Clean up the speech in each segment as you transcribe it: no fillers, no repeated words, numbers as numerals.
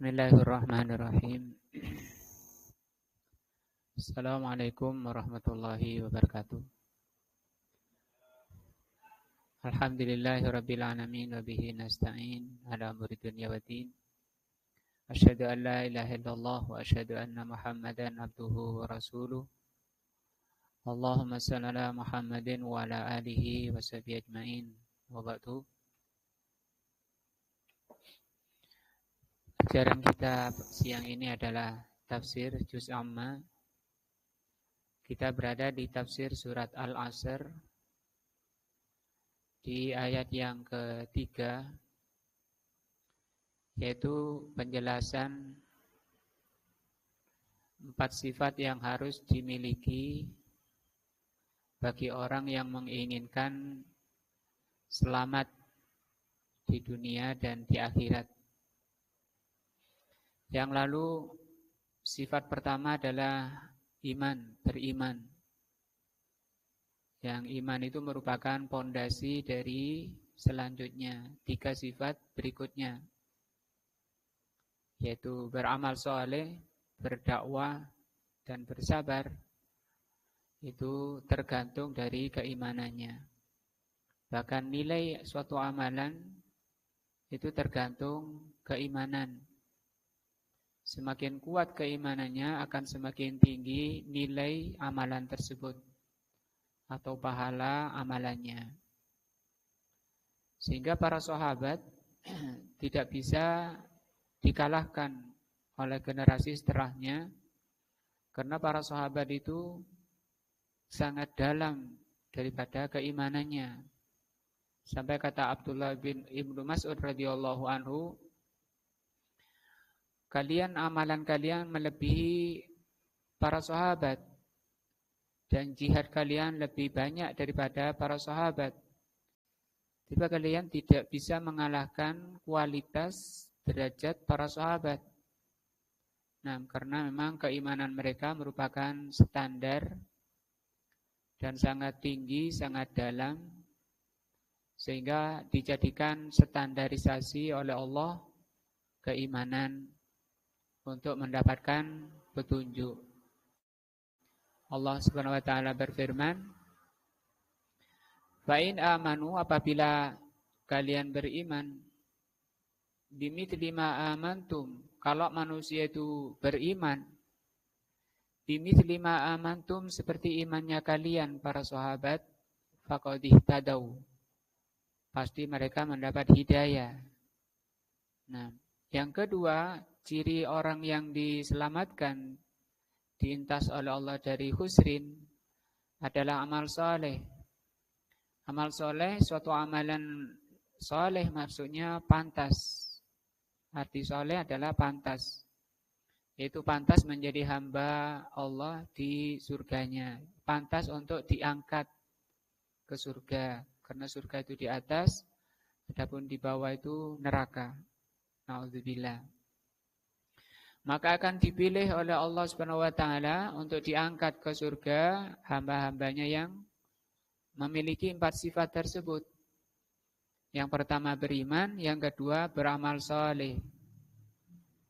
Bismillahirrahmanirrahim. Assalamualaikum warahmatullahi wabarakatuh. Alhamdulillahirabbil alamin wa bihi nasta'in ala umuri dunya waddin. Asyhadu an la ilaha illallah wa asyhadu anna Muhammadan abduhu wa rasuluh. Allahumma shalli ala Muhammadin wa ala alihi wa sahbihi ajmain. Wa ba'du. Pelajaran kita siang ini adalah tafsir Juz Amma. Kita berada di tafsir surat Al-Asr di ayat yang ketiga, yaitu penjelasan 4 sifat yang harus dimiliki bagi orang yang menginginkan selamat di dunia dan di akhirat. Yang lalu sifat pertama adalah iman, beriman. Yang iman itu merupakan pondasi dari selanjutnya 3 sifat berikutnya, yaitu beramal soleh, berdakwah, dan bersabar. Itu tergantung dari keimanannya. Bahkan nilai suatu amalan itu tergantung keimanan. Semakin kuat keimanannya akan semakin tinggi nilai amalan tersebut atau pahala amalannya. Sehingga para sahabat tidak bisa dikalahkan oleh generasi setelahnya, karena para sahabat itu sangat dalam daripada keimanannya. Sampai kata Abdullah bin Ibnu Mas'ud radhiyallahu anhu, amalan kalian melebihi para sahabat, dan jihad kalian lebih banyak daripada para sahabat. Tapi kalian tidak bisa mengalahkan kualitas derajat para sahabat. Nah, karena memang keimanan mereka merupakan standar dan sangat tinggi, sangat dalam, sehingga dijadikan standarisasi oleh Allah keimanan untuk mendapatkan petunjuk. Allah Subhanahu wa taala berfirman, "Fa in amanu," apabila kalian beriman, "bimithli ma amantum," kalau manusia itu beriman, "bimithli ma amantum," seperti imannya kalian para sahabat, faqad ihtadaw, pasti mereka mendapat hidayah. Nah, yang kedua, ciri orang yang diselamatkan, diintas oleh Allah dari khusrin, adalah amal soleh. Amal soleh, suatu amalan soleh maksudnya pantas. Arti soleh adalah pantas, yaitu pantas menjadi hamba Allah di surganya, pantas untuk diangkat ke surga, karena surga itu di atas, adapun di bawah itu neraka. Na'udzubillah. Maka akan dipilih oleh Allah Subhanahu wa taala untuk diangkat ke surga hamba-hambanya yang memiliki 4 sifat tersebut. Yang pertama beriman, yang kedua beramal soleh.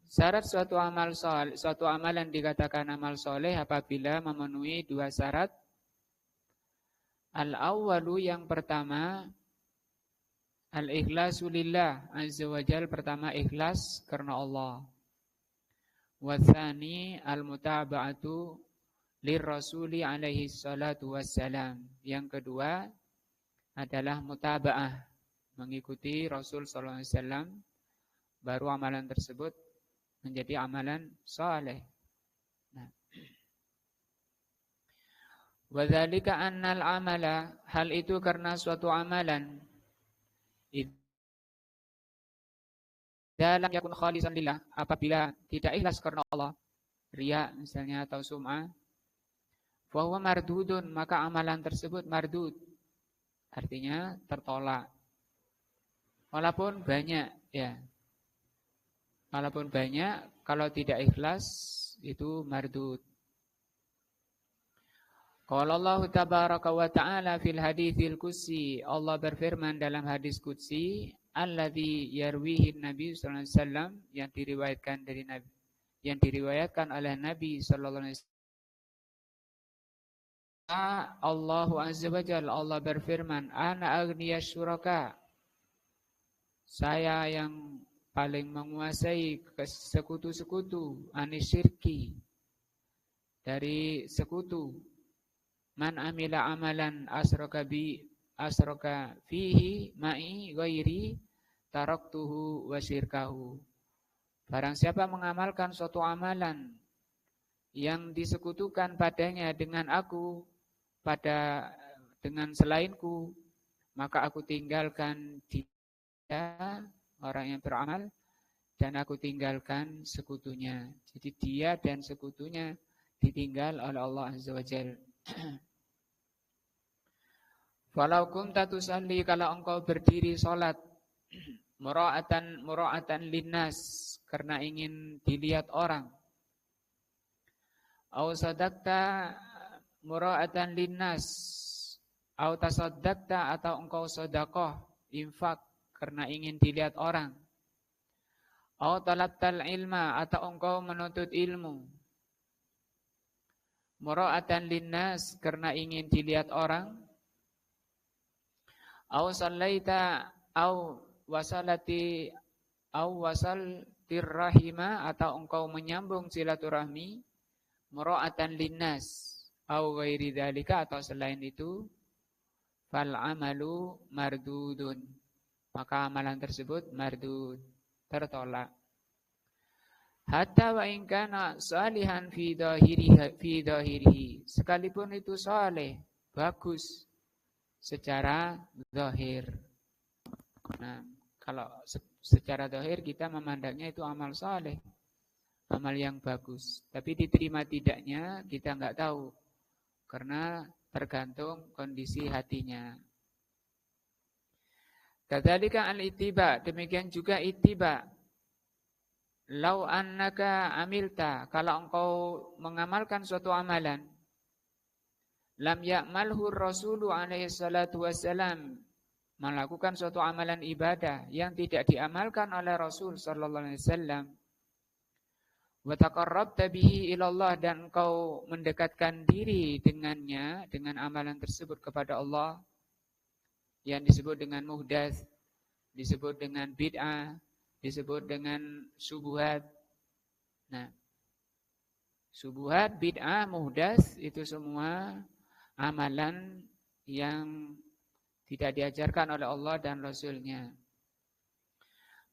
Syarat suatu amalan dikatakan amal soleh apabila memenuhi 2 syarat. Al-awwalu, yang pertama, al-ikhlasu lillah azza wa jalla, pertama ikhlas karena Allah. Watsani al-mutaba'atu lirrasuli alaihi salatu wassalam. Yang kedua adalah mutaba'ah, mengikuti Rasul sallallahu alaihi wasallam, baru amalan tersebut menjadi amalan saleh. Nah, wadzalika annal amala, hal itu karena suatu amalan dalam yakun khalisan lillah, apabila tidak ikhlas karena Allah, riya misalnya atau sum'ah, fa huwa mardudun, maka amalan tersebut mardud, artinya tertolak. Walaupun banyak, ya. Walaupun banyak, kalau tidak ikhlas itu mardud. Qala Allah tabaraka wa ta'ala fil haditsil qudsi, Allah berfirman dalam hadis qudsi, alladzi yarwihi Nabi sallallahu alaihi wasallam, yang diriwayatkan dari Nabi, yang diriwayatkan oleh Nabi sallallahu alaihi wasallam. Allahu azza wa jalla, Allah berfirman, ana aghniyas syuraka, saya yang paling menguasai sekutu-sekutu, anisyirki, dari sekutu. Man amila amalan asraka fihi ma'i ghairi taraktuhu wa syirkahu. Barang siapa mengamalkan suatu amalan yang disekutukan padanya dengan aku, dengan selainku, maka aku tinggalkan dia, orang yang beramal, dan aku tinggalkan sekutunya. Jadi dia dan sekutunya ditinggal oleh Allah Azza wa Jalla. Falau kunta tusalli, kalau engkau berdiri salat mura'atan linnas, karena ingin dilihat orang. Au sadaqta mura'atan linnas, au tasaddaqta, atau engkau sedekah, infak, karena ingin dilihat orang. Au talabtal ilma, atau engkau menuntut ilmu. Mura'atan linnas, karena ingin dilihat orang. Au sallaita au wasaltir rahima, atau engkau menyambung silaturahmi. Mura'atan linnas au ghairi dzalika, atau selain itu, fal amalu mardudun, maka amalan tersebut mardud, tertolak. Hatta wa in kana salihan fi dhahirihi, sekalipun itu saleh, bagus secara zahir. Nah, kalau secara zahir kita memandangnya itu amal saleh, amal yang bagus. Tapi diterima tidaknya kita nggak tahu, karena tergantung kondisi hatinya. Kadzalika al-ittiba, demikian juga ittiba. Lau annaka amilta, kalau engkau mengamalkan suatu amalan, lam ya'malhu Rasulu alaihi salatu wassalam, melakukan suatu amalan ibadah yang tidak diamalkan oleh Rasul sallallahu alaihi wasallam, wa taqarrabta bihi ilallah, dan engkau mendekatkan diri dengannya, dengan amalan tersebut kepada Allah, yang disebut dengan muhdats, disebut dengan bid'ah, disebut dengan subuhat. Nah, subuhat, bid'ah, muhdats, itu semua amalan yang tidak diajarkan oleh Allah dan Rasulnya.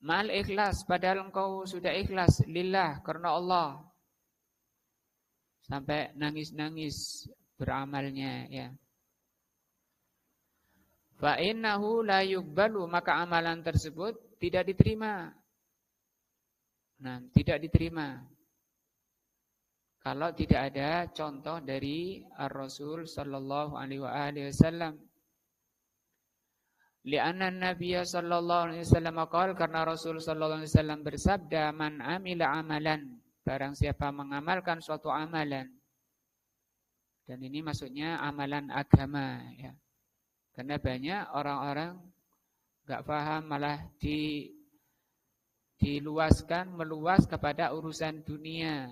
Mal ikhlas, padahal engkau sudah ikhlas lillah, karena Allah, sampai nangis-nangis beramalnya, ya. Fa innahu la yuqbalu, maka amalan tersebut tidak diterima. Nah, tidak diterima kalau tidak ada contoh dari Ar-Rasul sallallahu alaihi wasallam. Li'anna Nabiya sallallahu alaihi wasallam qala, karena Rasul sallallahu alaihi wasallam bersabda, man amila amalan, barang siapa mengamalkan suatu amalan. Dan ini maksudnya amalan agama, ya. Karena banyak orang-orang enggak paham, malah meluas kepada urusan dunia.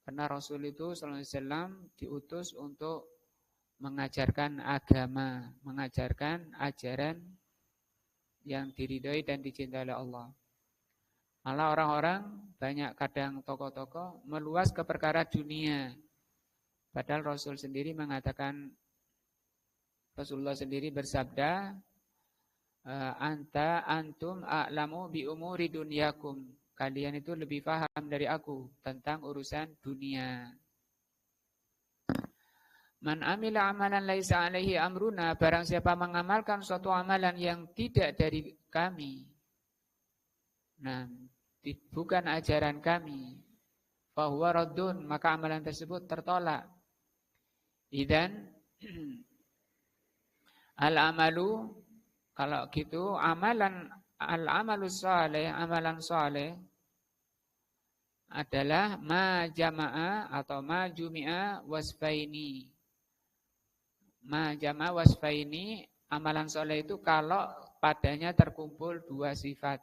Karena Rasul itu sallallahu alaihi wasallam diutus untuk mengajarkan agama, mengajarkan ajaran yang diridhoi dan dicintai oleh Allah. Malah orang-orang banyak, kadang tokoh-tokoh meluas ke perkara dunia. Padahal Rasulullah sendiri bersabda, antum a'lamu bi umuri dunyakum, kalian itu lebih paham dari aku tentang urusan dunia. Man amila amalan laisa alaihi amruna, barang siapa mengamalkan suatu amalan yang tidak dari kami, nah, bukan ajaran kami, fahuwa raddun, maka amalan tersebut tertolak. Idzan al-amalu, kalau gitu al-amalus saleh, amalan saleh adalah ma jama'a atau ma jumi'a wasfaini. Ma jama'a wasfaini, amalan saleh itu kalau padanya terkumpul dua sifat.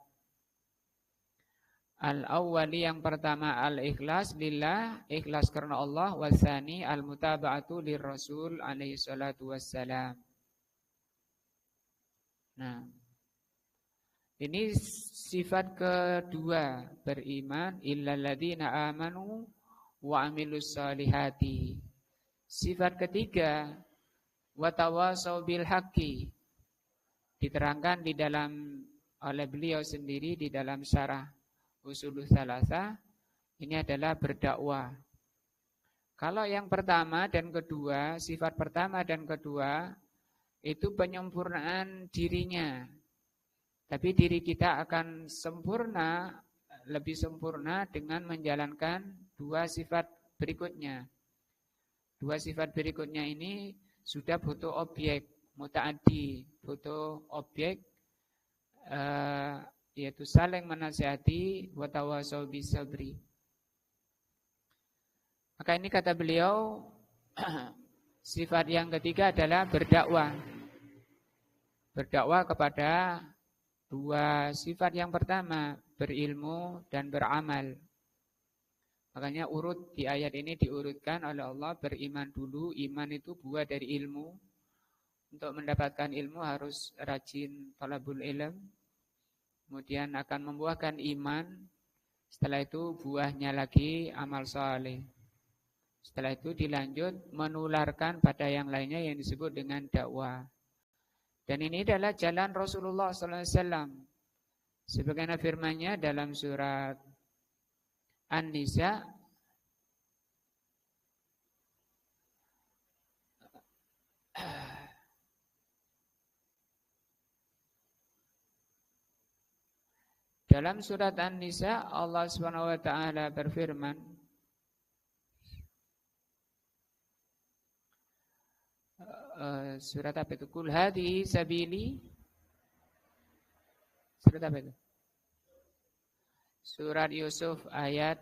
Al-awwali yang pertama al-ikhlas lillah, ikhlas karena Allah, wasani al-mutaba'atu lirrasul alaihi salatu wassalam. Nah, ini sifat kedua, beriman illalladzina amanu wa amilus solihati. Sifat ketiga, watawasau bil haqqi, diterangkan di dalam oleh beliau sendiri di dalam syarah Ushulus Tsalatsa, ini adalah berdakwah. Kalau yang pertama dan kedua, sifat pertama dan kedua itu penyempurnaan dirinya. Tapi diri kita akan sempurna, lebih sempurna dengan menjalankan dua sifat berikutnya. Dua sifat berikutnya ini sudah butuh objek, muta'addi, butuh objek, yaitu saling menasihati, wa tawasau bis sabri. Maka ini kata beliau, sifat yang ketiga adalah berdakwah. Berdakwah kepada dua sifat. Yang pertama, berilmu dan beramal. Makanya urut di ayat ini diurutkan oleh Allah, beriman dulu. Iman itu buah dari ilmu. Untuk mendapatkan ilmu harus rajin talabul ilm. Kemudian akan membuahkan iman. Setelah itu buahnya lagi amal saleh. Setelah itu dilanjut menularkan pada yang lainnya yang disebut dengan dakwah. Dan ini adalah jalan Rasulullah SAW. Sebagaimana firman-Nya dalam surat An-Nisa, dalam surat An-Nisa Allah Subhanahu wa taala berfirman, surat apa itu? Qul hadhihi sabili. Surat apa itu? Surat Yusuf ayat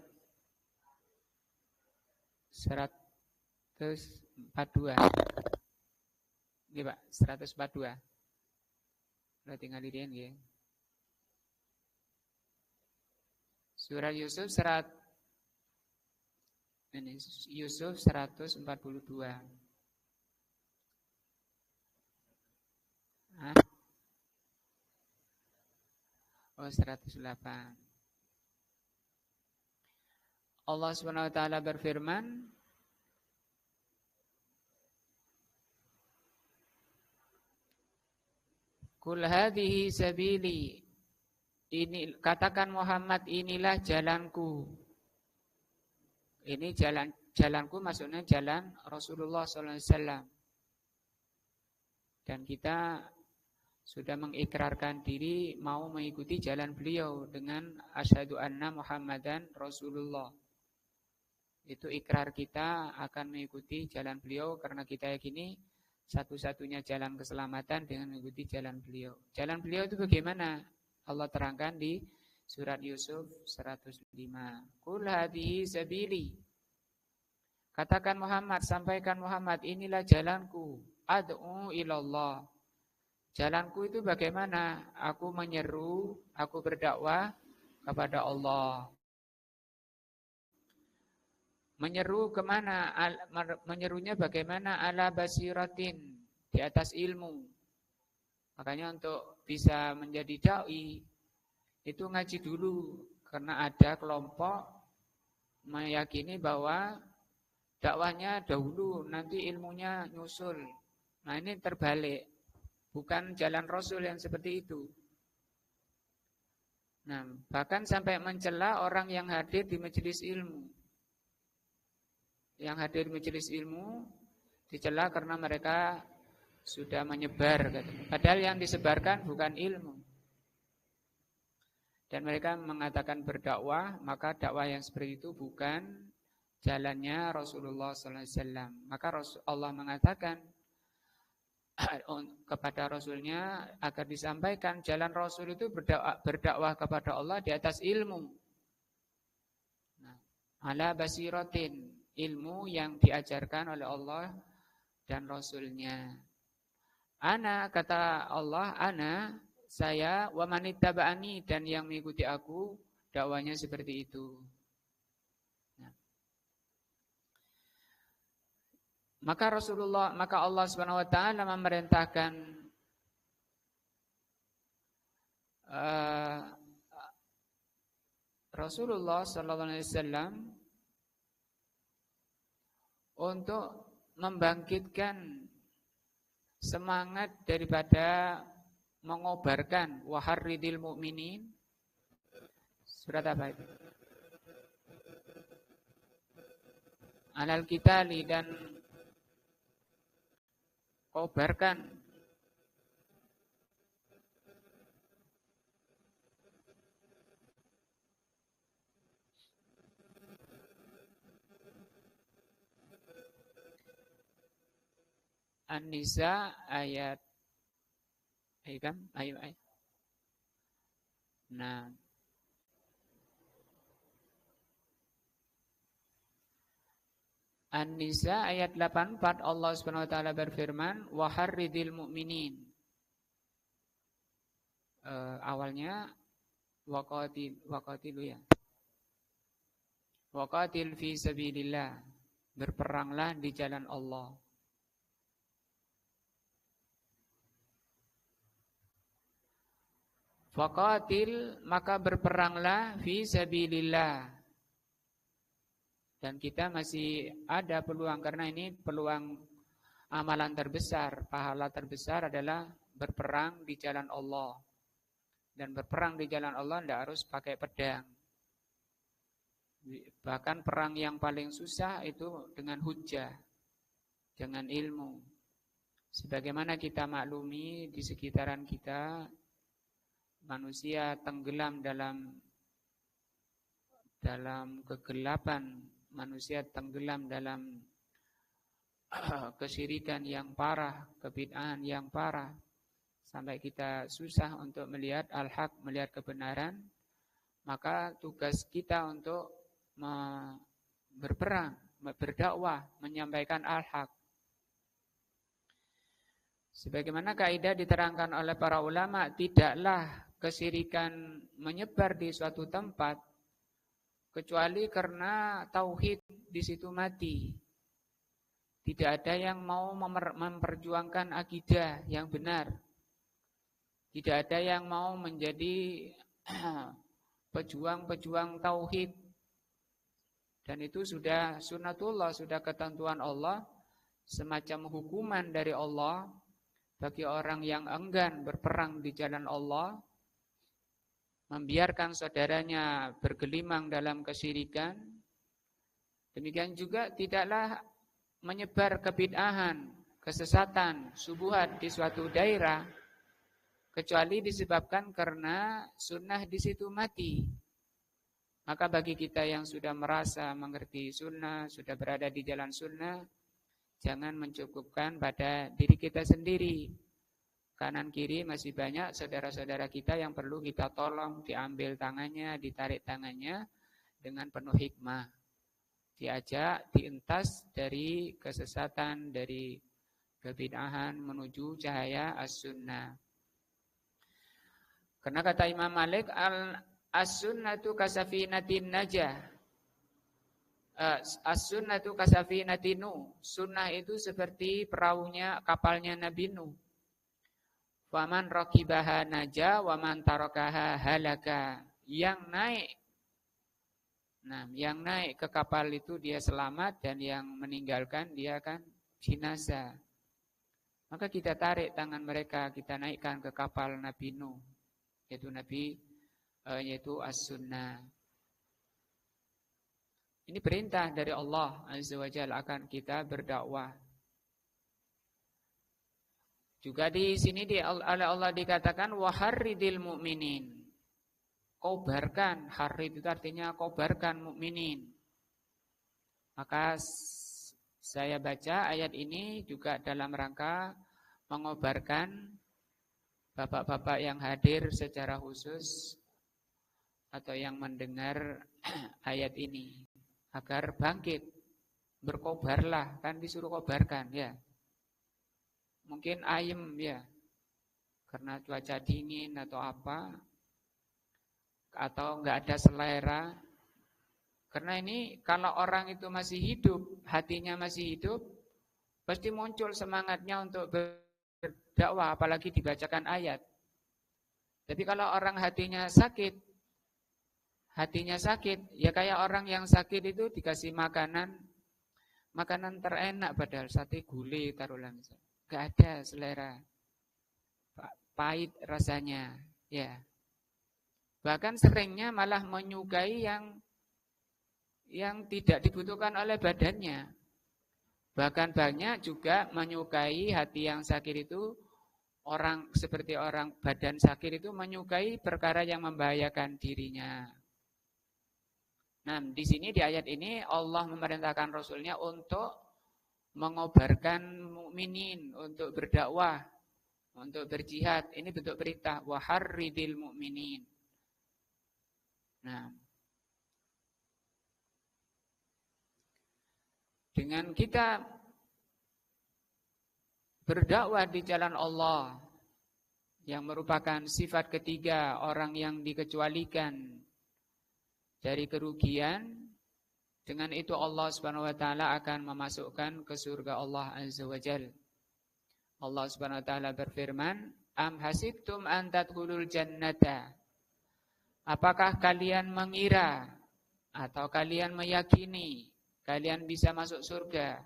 142. Ini Pak, 142. Udah tinggal dirian ya. Surat Yusuf Yusuf 142. Oh, 108. Allah Subhanahu wa taala berfirman, Qul hadhihi sabili. Ini katakan Muhammad, inilah jalanku. Ini jalanku maksudnya jalan Rasulullah SAW. Dan kita sudah mengikrarkan diri mau mengikuti jalan beliau dengan asyhadu anna Muhammadan Rasulullah. Itu ikrar kita akan mengikuti jalan beliau karena kita yakini satu-satunya jalan keselamatan dengan mengikuti jalan beliau. Jalan beliau itu bagaimana? Allah terangkan di surat Yusuf 105. Qul hadhihi sabili. Katakan Muhammad, sampaikan Muhammad, inilah jalanku. Ad'u ilallah. Jalanku itu bagaimana? Aku menyeru, aku berdakwah kepada Allah. Menyeru kemana? Menyerunya bagaimana? Ala basiratin, di atas ilmu. Makanya untuk bisa menjadi da'i, itu ngaji dulu. Karena ada kelompok meyakini bahwa dakwahnya dahulu, nanti ilmunya nyusul. Nah ini terbalik. Bukan jalan Rasul yang seperti itu. Nah, bahkan sampai mencela orang yang hadir di majelis ilmu. Yang hadir di majelis ilmu dicela karena mereka sudah menyebar. Padahal yang disebarkan bukan ilmu. Dan mereka mengatakan berdakwah, maka dakwah yang seperti itu bukan jalannya Rasulullah SAW. Maka Allah mengatakan kepada Rasulnya agar disampaikan jalan Rasul itu berdakwah kepada Allah di atas ilmu. Nah, ala basiratin, ilmu yang diajarkan oleh Allah dan Rasulnya. Ana, kata Allah, ana, saya, wa manittaba'ani, dan yang mengikuti aku, dakwanya seperti itu. Nah. Maka Allah Subhanahu wa taala memerintahkan Rasulullah sallallahu alaihi wasallam untuk membangkitkan semangat daripada mengobarkan waharridil mu'minin. Surat apa itu? Alal qitali, dan kobarkan An-Nisa ayat ayat. Nah, An-Nisa ayat 84 Allah Subhanahu wa taala berfirman wa harridil mu'minin. Awalnya waqatilu ya. Waqatil fi sabilillah. Berperanglah di jalan Allah. Faqatil, maka berperanglah fi sabilillah. Dan kita masih ada peluang, karena ini peluang amalan terbesar, pahala terbesar adalah berperang di jalan Allah. Dan berperang di jalan Allah tidak harus pakai pedang. Bahkan perang yang paling susah itu dengan hujjah, dengan ilmu. Sebagaimana kita maklumi di sekitaran kita, manusia tenggelam dalam kegelapan, manusia tenggelam dalam kesyirikan yang parah, kebid'ahan yang parah, sampai kita susah untuk melihat al-haq, melihat kebenaran. Maka tugas kita untuk berperang, berdakwah, menyampaikan al-haq. Sebagaimana kaidah diterangkan oleh para ulama, tidaklah kesyirikan menyebar di suatu tempat kecuali karena tauhid di situ mati. Tidak ada yang mau memperjuangkan akidah yang benar. Tidak ada yang mau menjadi pejuang-pejuang tauhid. Dan itu sudah sunnatullah, sudah ketentuan Allah, semacam hukuman dari Allah bagi orang yang enggan berperang di jalan Allah, membiarkan saudaranya bergelimang dalam kesyirikan. Demikian juga tidaklah menyebar kebid'ahan, kesesatan, subuhat di suatu daerah kecuali disebabkan karena sunnah di situ mati. Maka bagi kita yang sudah merasa mengerti sunnah, sudah berada di jalan sunnah, jangan mencukupkan pada diri kita sendiri. Kanan kiri masih banyak saudara-saudara kita yang perlu kita tolong, diambil tangannya, ditarik tangannya dengan penuh hikmah. Diajak, dientas dari kesesatan, dari kebid'ahan menuju cahaya as-sunnah. Karena kata Imam Malik, as-sunnatu kasafinatin najah. As-sunnatu kasafinatinu. Sunnah itu seperti perahunya, kapalnya Nabi Nuh. Waman raqibaha naja, waman tarakaha halaka. Yang naik ke kapal itu dia selamat, dan yang meninggalkan dia akan binasa. Maka kita tarik tangan mereka, kita naikkan ke kapal Nabi Nuh, yaitu as-sunnah. Ini perintah dari Allah Azza wa Jalla akan kita berdakwah. Juga di sini oleh Allah dikatakan waharridil mu'minin. Kobarkan, harid itu artinya kobarkan mukminin. Maka saya baca ayat ini juga dalam rangka mengobarkan bapak-bapak yang hadir secara khusus atau yang mendengar ayat ini agar bangkit, berkobarlah, kan disuruh kobarkan ya. Mungkin ayem ya, karena cuaca dingin atau apa, atau enggak ada selera. Karena ini kalau orang itu masih hidup, hatinya masih hidup, pasti muncul semangatnya untuk berdakwah, apalagi dibacakan ayat. Tapi kalau orang hatinya sakit, ya kayak orang yang sakit itu dikasih makanan terenak, padahal sate gulai taruhlah misalnya. Enggak ada selera, pahit rasanya, ya. Bahkan seringnya malah menyukai yang tidak dibutuhkan oleh badannya. Bahkan banyak juga menyukai hati yang sakit itu, orang seperti orang badan sakit itu menyukai perkara yang membahayakan dirinya. Nah, di sini di ayat ini Allah memerintahkan Rasulnya untuk mengobarkan mukminin, untuk berdakwah, untuk berjihad. Ini bentuk perintah, wa harridil mukminin. Nah, dengan kita berdakwah di jalan Allah, yang merupakan sifat ketiga orang yang dikecualikan dari kerugian, dengan itu Allah Subhanahu wa taala akan memasukkan ke surga Allah Azza wa Jalla. Allah Subhanahu wa taala berfirman, "Am hasibtum an tadkhulul jannata?" Apakah kalian mengira atau kalian meyakini kalian bisa masuk surga?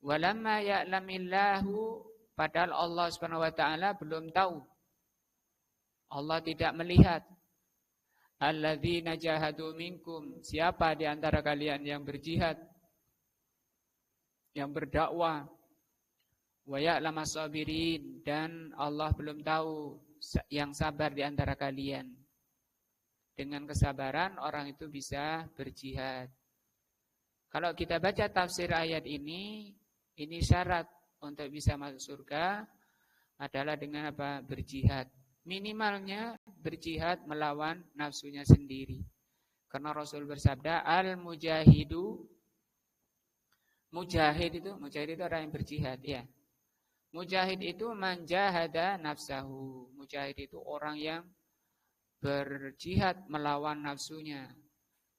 Walamma ya'lamillahu, padahal Allah Subhanahu wa taala belum tahu. Allah tidak melihat. Alladzina jahadu minkum, siapa di antara kalian yang berjihad, yang berdakwah. Wa ya'lamas sabirin, dan Allah belum tahu yang sabar di antara kalian. Dengan kesabaran orang itu bisa berjihad. Kalau kita baca tafsir ayat ini syarat untuk bisa masuk surga adalah dengan apa? Berjihad. Minimalnya berjihad melawan nafsunya sendiri. Karena Rasul bersabda, al-mujahidu, mujahid itu orang yang berjihad, ya. Mujahid itu manjahada nafsahu. Mujahid itu orang yang berjihad melawan nafsunya.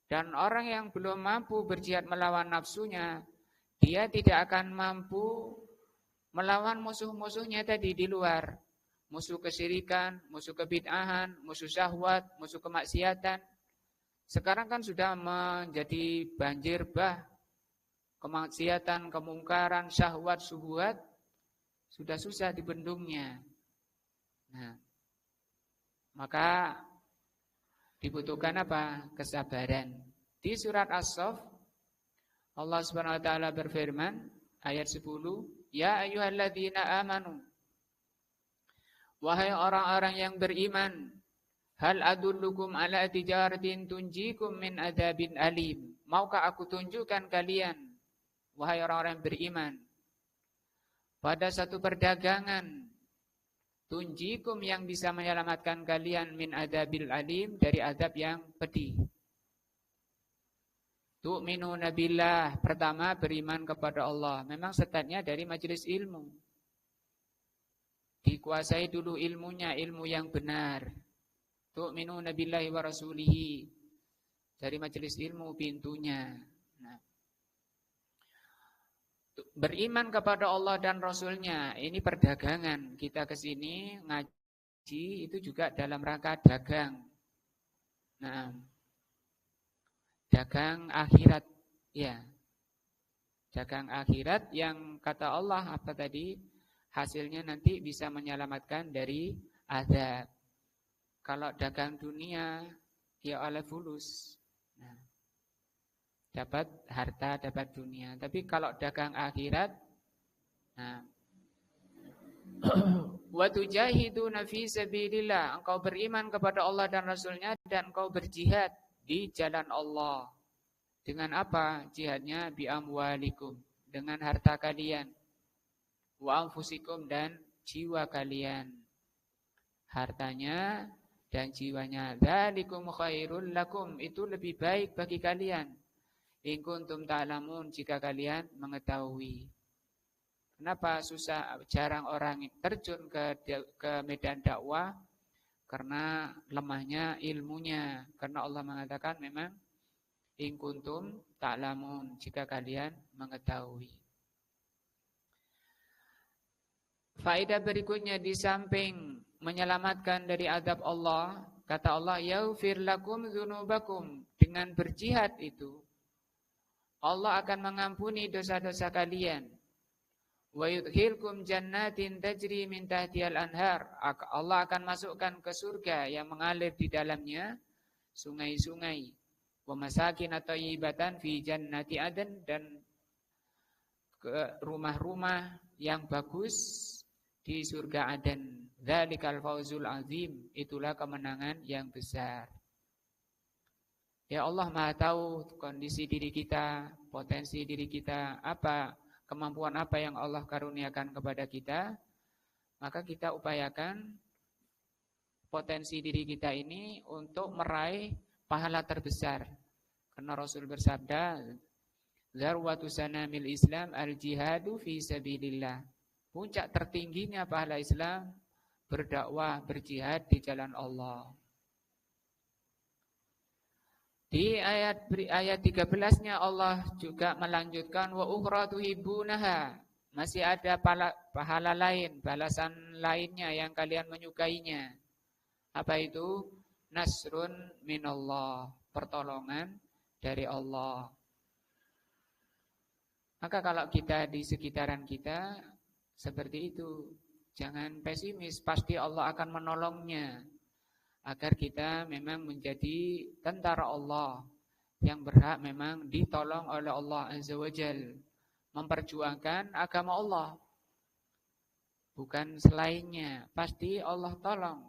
Dan orang yang belum mampu berjihad melawan nafsunya, dia tidak akan mampu melawan musuh-musuhnya tadi di luar. Musuh kesyirikan, musuh kebid'ahan, musuh syahwat, musuh kemaksiatan. Sekarang kan sudah menjadi banjir bah. Kemaksiatan, kemungkaran, syahwat, syubhat sudah susah dibendungnya. Nah, maka dibutuhkan apa? Kesabaran. Di surat As-Saff Allah Subhanahu wa taala berfirman ayat 10, "Ya ayyuhalladzina amanu." Wahai orang-orang yang beriman, hal adullukum ala tijaratin tunjikum min adzabin alim. Maukah aku tunjukkan kalian, wahai orang-orang yang beriman, pada satu perdagangan tunjikum yang bisa menyelamatkan kalian min adzabil alim, dari azab yang pedih. Tu'minuna billah, pertama beriman kepada Allah. Memang startnya dari majelis ilmu. Dikuasai dulu ilmunya, ilmu yang benar. Tu'minuna billahi wa rasulihi, dari majelis ilmu pintunya. Nah, beriman kepada Allah dan Rasulnya, ini perdagangan. Kita kesini ngaji itu juga dalam rangka dagang. Nah, dagang akhirat, ya. Dagang akhirat yang kata Allah apa tadi? Hasilnya nanti bisa menyelamatkan dari azab. Kalau dagang dunia, ya oleh fulus. Nah, dapat harta, dapat dunia. Tapi kalau dagang akhirat, nah, wa tujahiduna fi sabilillah, engkau beriman kepada Allah dan Rasulnya dan engkau berjihad di jalan Allah. Dengan apa jihadnya? Bi amwalikum, dengan harta kalian. Wa anfusikum, dan jiwa kalian. Hartanya dan jiwanya. Dzalikum khairul lakum, itu lebih baik bagi kalian. In kuntum ta'lamun, jika kalian mengetahui. Kenapa jarang orang terjun ke medan dakwah? Karena lemahnya ilmunya. Karena Allah mengatakan memang in kuntum ta'lamun, jika kalian mengetahui. Faedah berikutnya, di samping menyelamatkan dari azab Allah, kata Allah, yaghfir lakum dzunubakum, dengan berjihad itu Allah akan mengampuni dosa-dosa kalian. Wa yudkhilkum jannatin tajri min tahtihal anhar, Allah akan masukkan ke surga yang mengalir di dalamnya sungai-sungai. Wa masakin thayyibatan fi jannati adn, dan ke rumah-rumah yang bagus di surga Aden. Dzalikal fawzul azim, itulah kemenangan yang besar. Ya Allah Maha tahu kondisi diri kita, potensi diri kita, kemampuan apa yang Allah karuniakan kepada kita, maka kita upayakan potensi diri kita ini untuk meraih pahala terbesar. Karena Rasul bersabda, zarwatu sanamil Islam al-jihadu fi sabilillah. Puncak tertingginya pahala Islam berdakwah, berjihad di jalan Allah. Di ayat 13-nya Allah juga melanjutkan wa ukhra tuhibbunaha. Masih ada pahala lain, balasan lainnya yang kalian menyukainya. Apa itu? Nasrun minallah, pertolongan dari Allah. Maka kalau kita di sekitaran kita seperti itu, jangan pesimis, pasti Allah akan menolongnya. Agar kita memang menjadi tentara Allah yang berhak memang ditolong oleh Allah Azza wa Jalla, memperjuangkan agama Allah, bukan selainnya. Pasti Allah tolong.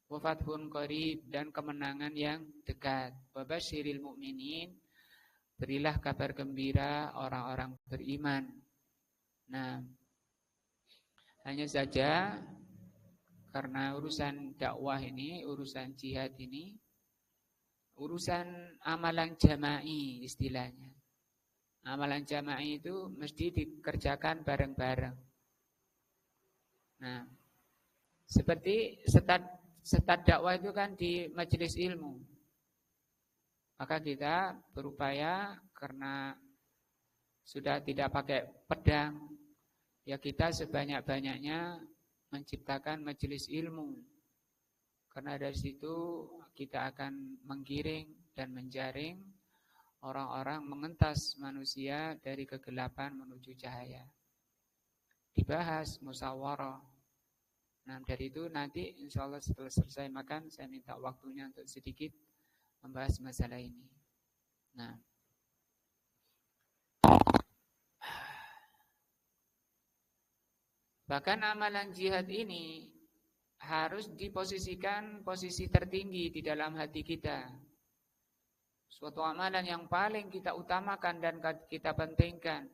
Wa fathun qarib, dan kemenangan yang dekat. Wa basyiril mu'minin, berilah kabar gembira orang-orang beriman. Nah, hanya saja karena urusan dakwah ini, urusan jihad ini, urusan amalan jama'i istilahnya. Amalan jama'i itu mesti dikerjakan bareng-bareng. Nah, seperti setat dakwah itu kan di majelis ilmu. Maka kita berupaya, karena sudah tidak pakai pedang, ya kita sebanyak-banyaknya menciptakan majelis ilmu. Karena dari situ kita akan menggiring dan menjaring orang-orang, mengentas manusia dari kegelapan menuju cahaya. Dibahas musyawarah. Nah, dari itu nanti insya Allah setelah selesai makan, saya minta waktunya untuk sedikit membahas masalah ini. Nah, bahkan amalan jihad ini harus diposisikan posisi tertinggi di dalam hati kita. Suatu amalan yang paling kita utamakan dan kita pentingkan.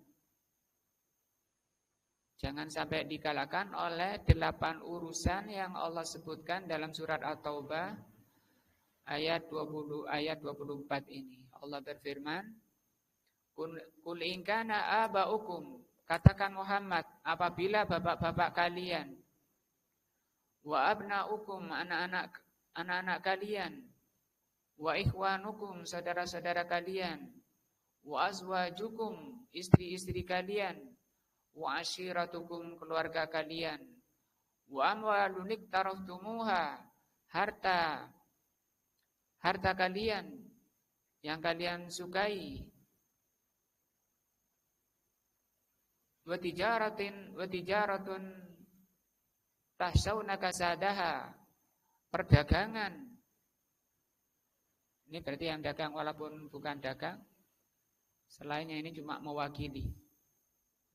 Jangan sampai dikalahkan oleh 8 urusan yang Allah sebutkan dalam surat At-Taubah ayat 24 ini. Allah berfirman, Kul in kana aba'ukum, katakan Muhammad, apabila bapak-bapak kalian, wa abna'ukum, anak-anak kalian, wa ikhwanukum, saudara-saudara kalian, wa azwajukum, istri-istri kalian, wa ashiratukum, keluarga kalian, wa amwalun iktaraftumuha, harta kalian yang kalian sukai, wa tijaratun tahsawna kasadaha, perdagangan. Ini berarti yang dagang walaupun bukan dagang, selainnya ini cuma mewakili.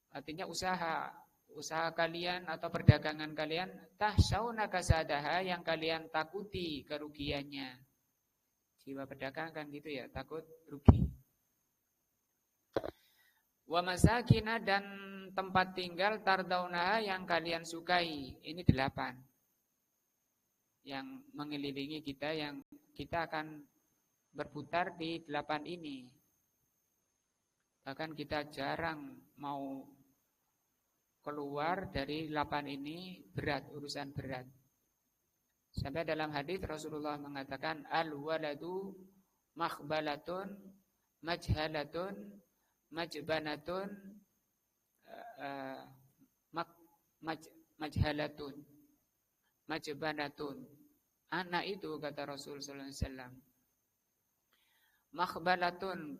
Artinya usaha kalian atau perdagangan kalian, tahsawna kasadaha, yang kalian takuti kerugiannya. Jiwa pedagang kan gitu ya, takut rugi. Wa masakina, dan tempat tinggal tardaunaha, yang kalian sukai. Ini 8 yang mengelilingi kita, yang kita akan berputar di 8 ini. Bahkan kita jarang mau keluar dari 8 ini berat, urusan berat. Sampai dalam hadis Rasulullah mengatakan al-waladu makhbalatun majhalatun majbanatun majhalatun majbanatun. Anak itu kata Rasul sallallahu alaihi wasallam makhbalatun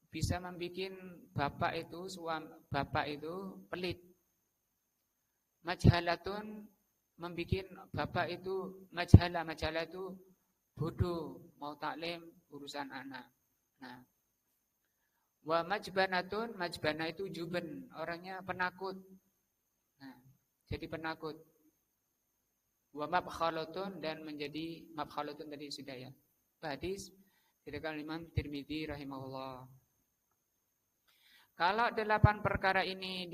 bisa membuat bapak itu pelit. Majhalatun membuat bapak itu majhalah itu bodoh, mau taklim urusan anak. Nah, wa majbanatun, majbana itu juben, orangnya penakut. Nah, jadi penakut. Wa mabkhalatun dan menjadi mabkhalatun tadi sudah ya. Hadis diriwayatkan Imam Tirmidzi rahimahullah. Kalau 8 perkara ini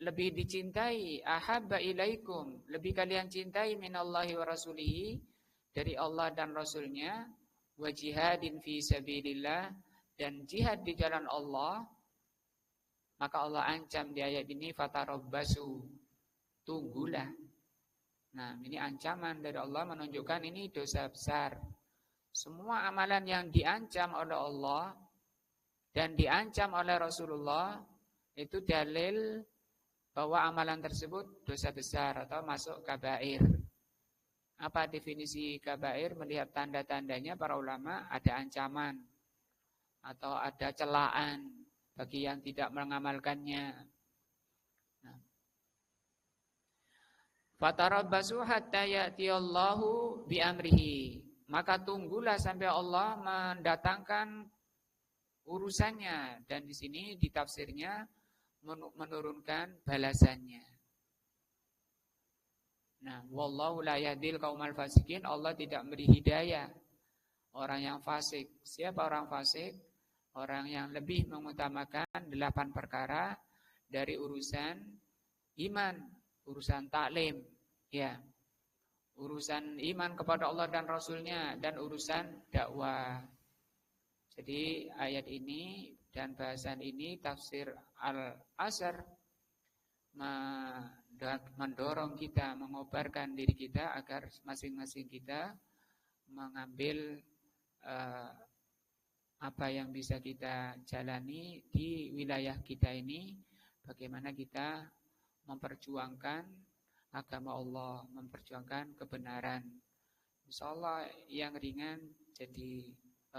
lebih dicintai, ahabba ilaikum, lebih kalian cintai minallahi wa rasulihi, dari Allah dan Rasulnya, wa jihadin fi sabilillah, dan jihad di jalan Allah, maka Allah ancam di ayat ini fatarabbasu, tunggulah. Nah, ini ancaman dari Allah menunjukkan ini dosa besar. Semua amalan yang diancam oleh Allah dan diancam oleh Rasulullah itu dalil bahwa amalan tersebut dosa besar atau masuk kabair. Apa definisi kabair? Melihat tanda-tandanya para ulama ada ancaman atau ada celaan bagi yang tidak mengamalkannya. Nah. Fatarabbasu hatta ya'tiyallahu bi'amrihi. Maka tunggulah sampai Allah mendatangkan urusannya, dan di sini di tafsirnya menurunkan balasannya. Nah, wallahu la yahdil qaumal fasikin, Allah tidak beri hidayah orang yang fasik. Siapa orang fasik? Orang yang lebih mengutamakan 8 perkara dari urusan iman, urusan taklim, ya. Urusan iman kepada Allah dan Rasulnya, dan urusan dakwah. Jadi ayat ini dan bahasan ini tafsir Al-Asr mendorong kita, mengobarkan diri kita agar masing-masing kita mengambil apa yang bisa kita jalani di wilayah kita ini, bagaimana kita memperjuangkan agama Allah, memperjuangkan kebenaran. Insyaallah yang ringan jadi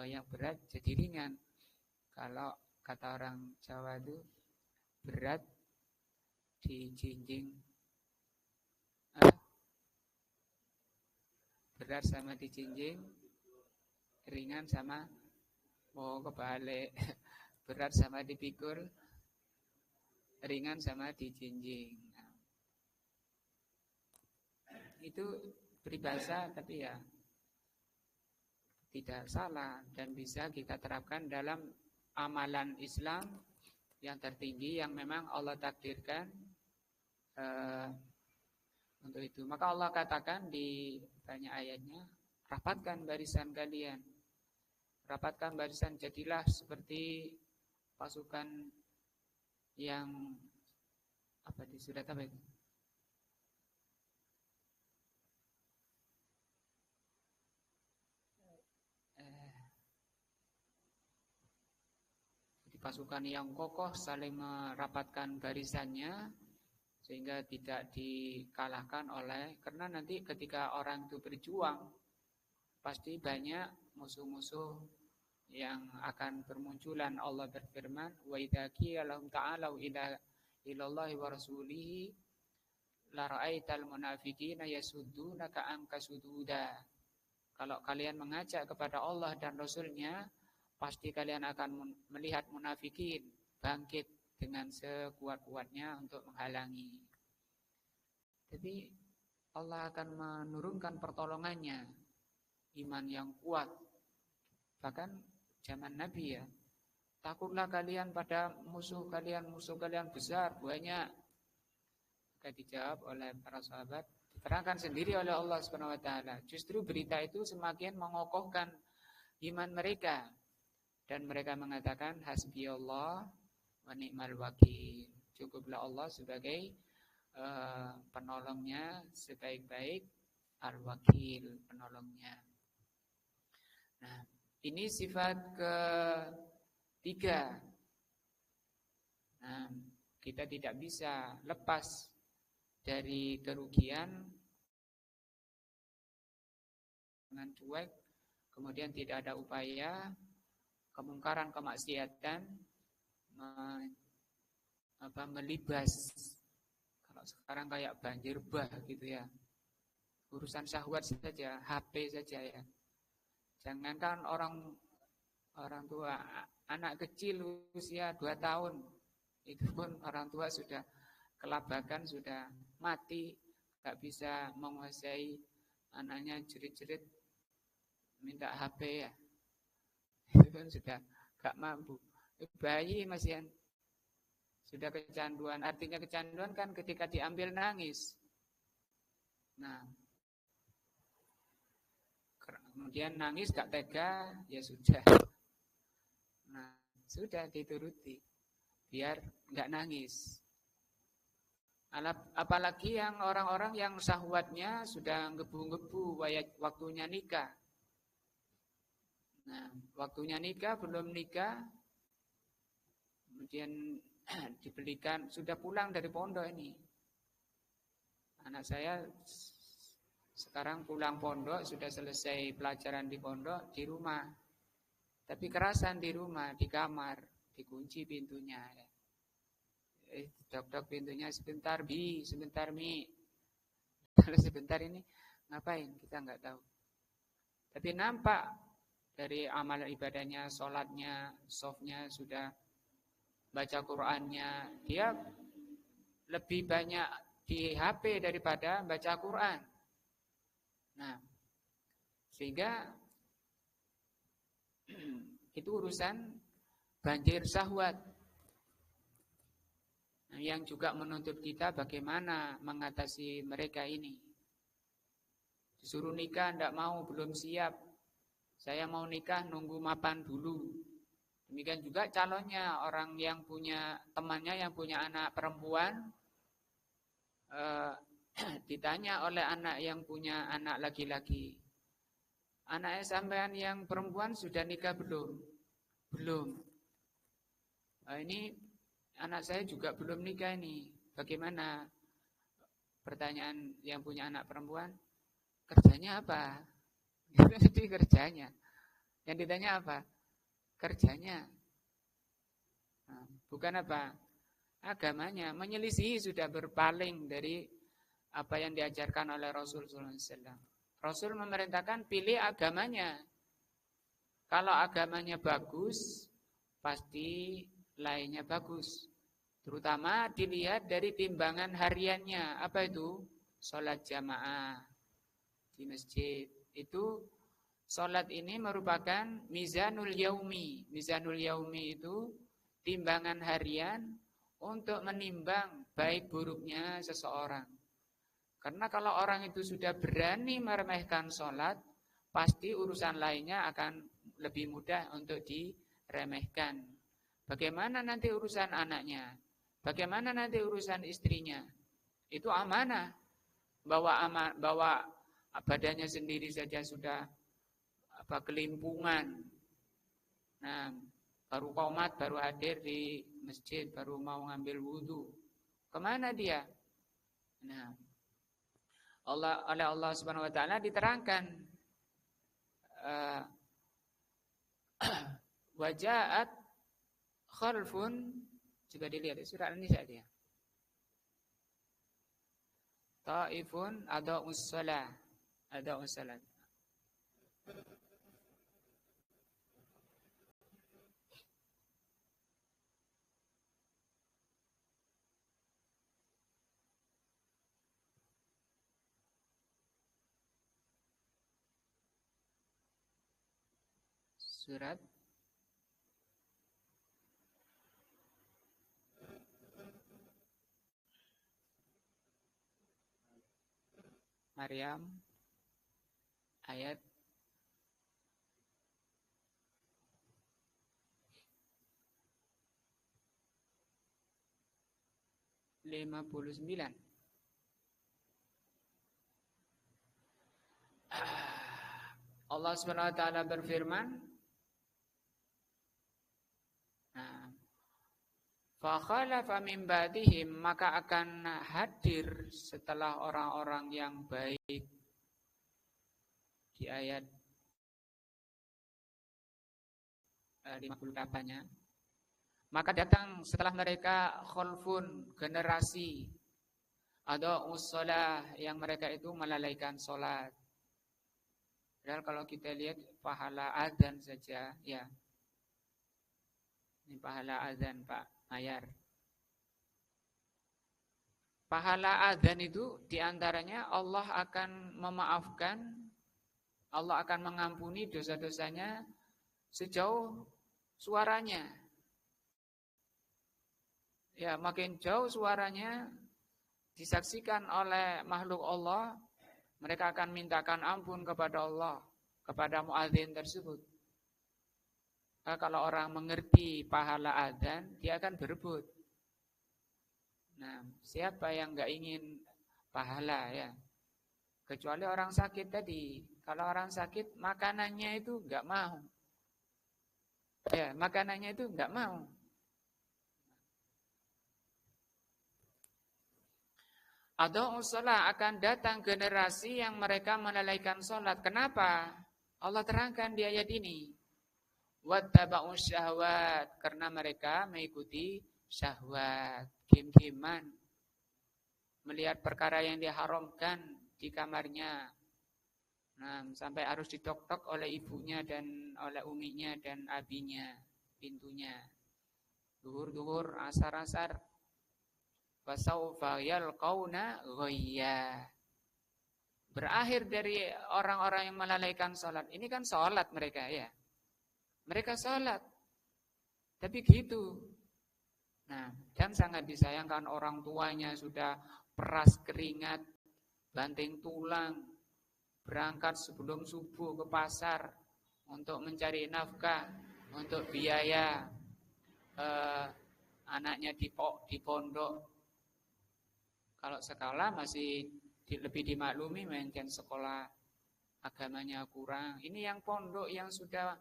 yang berat jadi ringan. Kalau kata orang Jawa itu berat dijinjing, berat sama dijinjing, ringan sama kebalik. Berat sama dipikul, ringan sama dijinjing. Itu peribahasa tapi ya tidak salah dan bisa kita terapkan dalam amalan Islam yang tertinggi yang memang Allah takdirkan untuk itu. Maka Allah katakan di banyak ayatnya, rapatkan barisan kalian, rapatkan barisan, jadilah seperti pasukan yang apa di surat apa itu? Pasukan yang kokoh saling merapatkan barisannya sehingga tidak dikalahkan oleh, karena nanti ketika orang itu berjuang pasti banyak musuh-musuh yang akan bermunculan. Allah berfirman, wa idza qila lahum ta'alu ila ilallahi wa rasulihi la ra'aital munafiqina yasuddunaka anka sududa. Kalau kalian mengajak kepada Allah dan Rasulnya, pasti kalian akan melihat munafikin bangkit dengan sekuat-kuatnya untuk menghalangi. Tapi Allah akan menurunkan pertolongannya, iman yang kuat. Bahkan zaman Nabi ya, takutlah kalian pada musuh kalian besar, banyak. Maka dijawab oleh para sahabat, diterangkan sendiri oleh Allah Subhanahu wa taala. Justru berita itu semakin mengokohkan iman mereka. Dan mereka mengatakan hasbiyallah wa ni'mal wakil. Cukuplah Allah sebagai penolongnya sebaik-baik al-wakil, penolongnya. Nah, ini sifat ketiga. Nah, kita tidak bisa lepas dari kerugian dengan cuek, kemudian tidak ada upaya kemungkaran, kemaksiatan melibas. Kalau sekarang kayak banjir bah gitu ya. Urusan syahwat saja, HP saja ya. Jangankan orang tua, anak kecil usia 2 tahun, itu pun orang tua sudah kelabakan, sudah mati, gak bisa menguasai anaknya, jerit-jerit minta HP ya. Itu kan sudah gak mampu. Bayi masih sudah kecanduan. Artinya kecanduan kan ketika diambil nangis. Nah, kemudian nangis gak tega, ya sudah. Nah, sudah dituruti biar gak nangis. Apalagi yang orang-orang yang syahwatnya sudah ngebu-ngebu waktunya nikah. Nah, waktunya nikah, belum nikah, kemudian dibelikan, sudah pulang dari pondok ini. Anak saya sekarang pulang pondok, sudah selesai pelajaran di pondok, di rumah. Tapi kerasan di rumah, di kamar, dikunci pintunya. Dok-dok pintunya, sebentar Bi, sebentar Mi. Kalau sebentar ini ngapain, kita nggak tahu. Tapi nampak dari amal ibadahnya, sholatnya, softnya, sudah baca Qur'annya, dia lebih banyak di HP daripada baca Qur'an. Nah, sehingga itu urusan banjir syahwat. Nah, yang juga menuntut kita bagaimana mengatasi mereka ini. Disuruh nikah, tidak mau, belum siap. Saya mau nikah, nunggu mapan dulu. Demikian juga calonnya, orang yang punya temannya yang punya anak perempuan, ditanya oleh anak yang punya anak laki-laki, anaknya sampean yang perempuan sudah nikah belum? Belum. Ini anak saya juga belum nikah ini. Bagaimana? Pertanyaan yang punya anak perempuan, kerjanya apa? Itu kerjanya. Yang ditanya apa? Kerjanya. Nah, bukan apa? Agamanya. Menyelisihi, sudah berpaling dari apa yang diajarkan oleh Rasul SAW. Rasul memerintahkan pilih agamanya. Kalau agamanya bagus, pasti lainnya bagus. Terutama dilihat dari timbangan hariannya. Apa itu? Sholat jamaah di masjid. Itu sholat ini merupakan mizanul yaumi. Mizanul yaumi itu timbangan harian untuk menimbang baik buruknya seseorang. Karena kalau orang itu sudah berani meremehkan sholat, pasti urusan lainnya akan lebih mudah untuk diremehkan. Bagaimana nanti urusan anaknya? Bagaimana nanti urusan istrinya? Itu amanah. Bawa badannya sendiri saja sudah kelimpungan. Nah, baru qomat, baru hadir di masjid, baru mau ngambil wudhu. Kemana dia? Nah, oleh Allah Subhanahu Wa Taala diterangkan, wajahat khalfun, juga dilihat di surah An-Nisa dia. Taifun ada ussalah, ada ussalat. Surat Maryam ayat 59. Allah Subhanahu wa taala berfirman, nah, fa khalafa min ba'dihim, maka akan hadir setelah orang-orang yang baik. Di ayat 58-nya. Maka datang setelah mereka khalfun, generasi atau ussalah yang mereka itu melalaikan sholat. Padahal kalau kita lihat pahala azan saja, ya. Ini pahala azan Pak Mayar. Pahala azan itu diantaranya Allah akan memaafkan, Allah akan mengampuni dosa-dosanya sejauh suaranya. Ya, makin jauh suaranya disaksikan oleh makhluk Allah, mereka akan mintakan ampun kepada Allah, kepada muadzin tersebut. Nah, kalau orang mengerti pahala adzan, dia akan berebut. Nah, siapa yang enggak ingin pahala ya? Kecuali orang sakit tadi. Kalau orang sakit, makanannya itu enggak mau. Ya, makanannya itu enggak mau. Atau sholat akan datang generasi yang mereka melalaikan sholat. Kenapa? Allah terangkan di ayat ini. Wattaba'u syahwat, karena mereka mengikuti syahwat, game-gamean, melihat perkara yang diharamkan di kamarnya. Nah, sampai harus ditok-tok oleh ibunya dan oleh uminya dan abinya pintunya. Duhur-duhur, asar-asar. Fasaufa yalqauna ghayya. Berakhir dari orang-orang yang melalaikan sholat. Ini kan sholat mereka ya. Mereka sholat. Tapi gitu. Nah, dan sangat disayangkan orang tuanya sudah peras keringat, banting tulang, berangkat sebelum subuh ke pasar untuk mencari nafkah, untuk biaya anaknya di pondok. Kalau sekolah masih lebih dimaklumi, mungkin sekolah agamanya kurang. Ini yang pondok yang sudah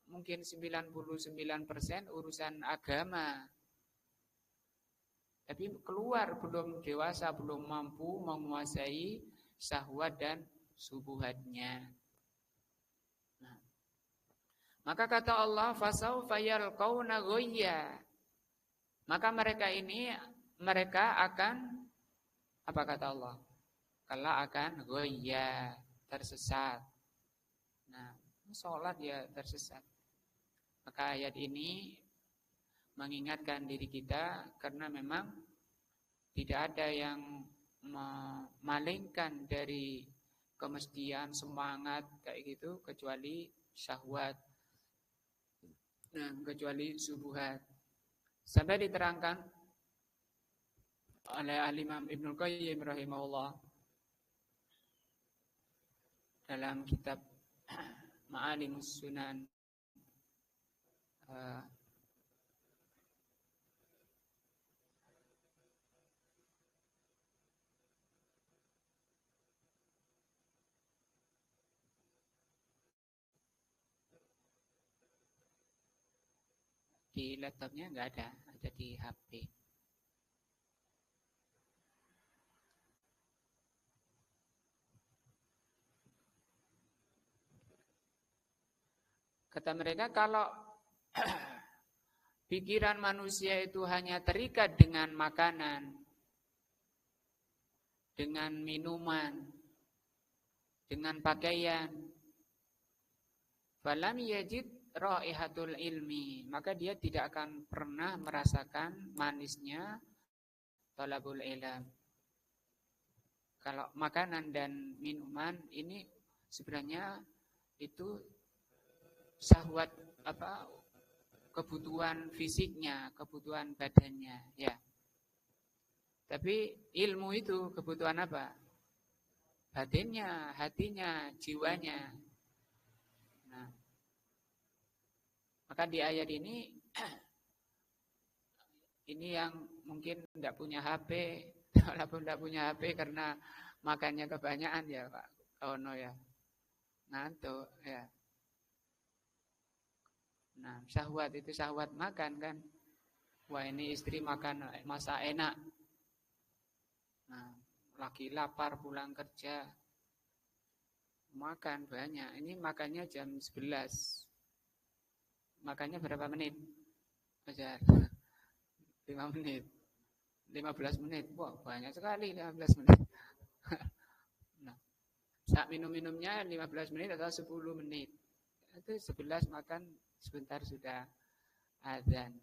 mungkin 99% urusan agama. Tapi keluar belum dewasa, belum mampu menguasai syahwat dan subuhatnya. Nah, maka kata Allah, fasaufa yalqauna ghayya. Maka mereka akan, apa kata Allah? Kala akan ghayya, tersesat. Nah, sholat ya tersesat. Maka ayat ini mengingatkan diri kita karena memang tidak ada yang memalingkan dari kemestian, semangat kayak gitu kecuali syahwat. Nah, kecuali subuhat. Sampai diterangkan oleh Al-Imam Ibnul Qayyim rahimahullah dalam kitab Ma'alimus Sunan, di laptopnya nggak ada di HP. Kata mereka kalau pikiran manusia itu hanya terikat dengan makanan, dengan minuman, dengan pakaian, falam yajid raihatul ilmi, maka dia tidak akan pernah merasakan manisnya talabul ilm. Kalau makanan dan minuman ini sebenarnya itu syahwat kebutuhan fisiknya, kebutuhan badannya, ya. Tapi ilmu itu kebutuhan apa? Batinnya, hatinya, jiwanya. Nah, maka di ayat ini yang mungkin tidak punya HP, walaupun tidak punya HP karena makannya kebanyakan ya Pak Ono ya. ngantuk ya. Nah, syahwat itu syahwat makan kan. Wah, ini istri makan masak enak. Nah, lagi lapar pulang kerja. Makan banyak. Ini makannya jam 11. Makannya berapa menit? Ajar. 5 menit. 15 menit. Wah, banyak sekali 15 menit. Nah, saat minum-minumnya 15 menit atau 10 menit. Itu 11 makan sebentar sudah azan.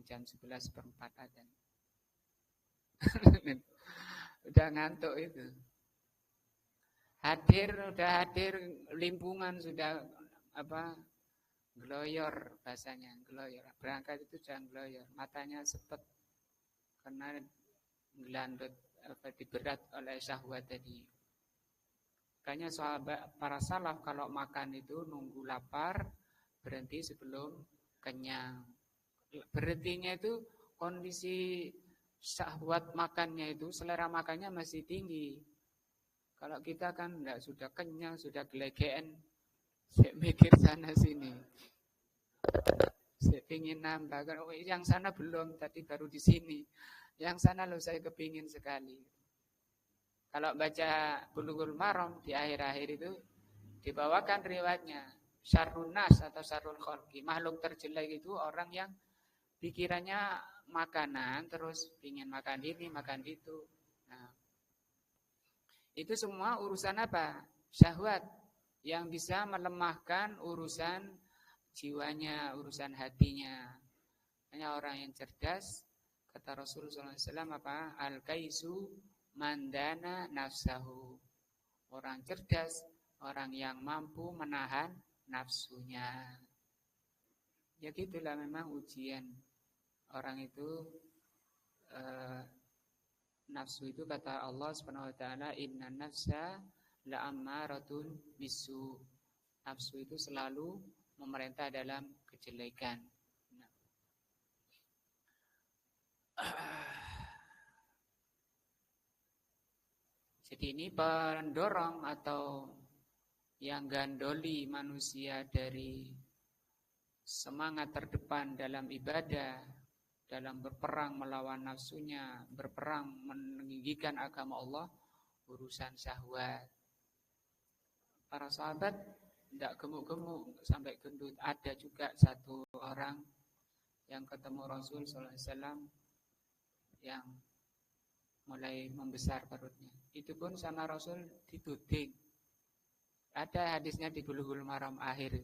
Jam 11:04 azan. Udah ngantuk itu. Udah hadir limpungan sudah apa? Gloyor bahasanya, gloyor. Berangkat itu jangan gloyor, matanya sepet karena gelandut diberat oleh syahwat tadi. Makanya sahabat para salaf kalau makan itu nunggu lapar, berhenti sebelum kenyang. Berhentinya itu kondisi syahwat makannya itu, selera makannya masih tinggi. Kalau kita kan enggak, sudah kenyang, sudah gelegean, saya mikir sana sini. Saya ingin nambah, yang sana belum, tadi baru di sini. Yang sana loh saya kepingin sekali. Kalau baca Bulughul Maram di akhir-akhir itu dibawakan riwayatnya syarrun nas atau syarrul khalqi, makhluk terjelek itu orang yang pikirannya makanan terus ingin makan ini, makan itu. Nah, itu semua urusan apa? Syahwat yang bisa melemahkan urusan jiwanya, urusan hatinya. Hanya orang yang cerdas, kata Rasulullah SAW apa? Al-kaisu mandana nafsahu. Orang cerdas, orang yang mampu menahan nafsunya. Ya gitulah memang ujian. Orang itu nafsu itu kata Allah Subhanahu wa taala, inna nafsa la'ammaratun bisu. Nafsu itu selalu memerintah dalam kejelekan. Jadi ini pendorong atau yang gandoli manusia dari semangat terdepan dalam ibadah, dalam berperang melawan nafsunya, berperang meninggikan agama Allah, urusan syahwat. Para sahabat tidak gemuk-gemuk sampai gendut. Ada juga satu orang yang ketemu Rasul SAW yang mulai membesar perutnya. Itu pun sama Rasul dituding. Ada hadisnya di Bulughul Maram akhir.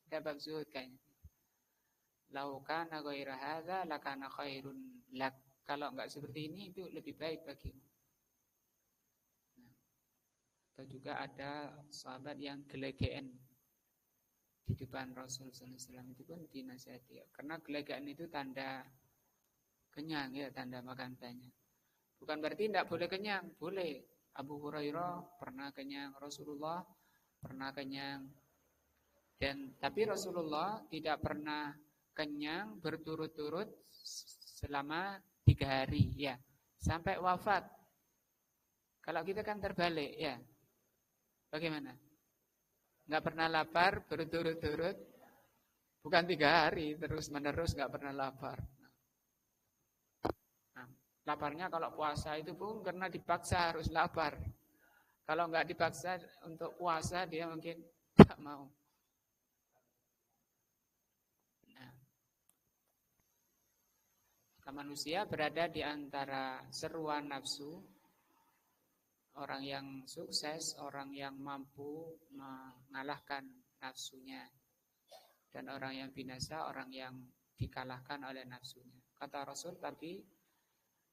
Ada bab zuhud kayaknya. Lau kana ghaira hadza lakana khairun lak. Kalau enggak seperti ini itu lebih baik bagimu. Nah, atau juga ada sahabat yang gelegean di depan Rasul SAW, itu pun dinasihati. Karena gelegean itu tanda kenyang ya, tanda makan banyak. Bukan berarti tidak boleh kenyang, boleh. Abu Hurairah pernah kenyang, Rasulullah pernah kenyang. Tapi Rasulullah tidak pernah kenyang berturut-turut selama 3 hari ya, sampai wafat. Kalau kita kan terbalik ya. Bagaimana? Enggak pernah lapar berturut-turut, bukan 3 hari terus-menerus enggak pernah lapar. Laparnya kalau puasa itu pun karena dipaksa harus lapar. Kalau enggak dipaksa untuk puasa dia mungkin tak mau. Nah, manusia berada di antara seruan nafsu. Orang yang sukses, orang yang mampu mengalahkan nafsunya. Dan orang yang binasa, orang yang dikalahkan oleh nafsunya. Kata Rasul tadi,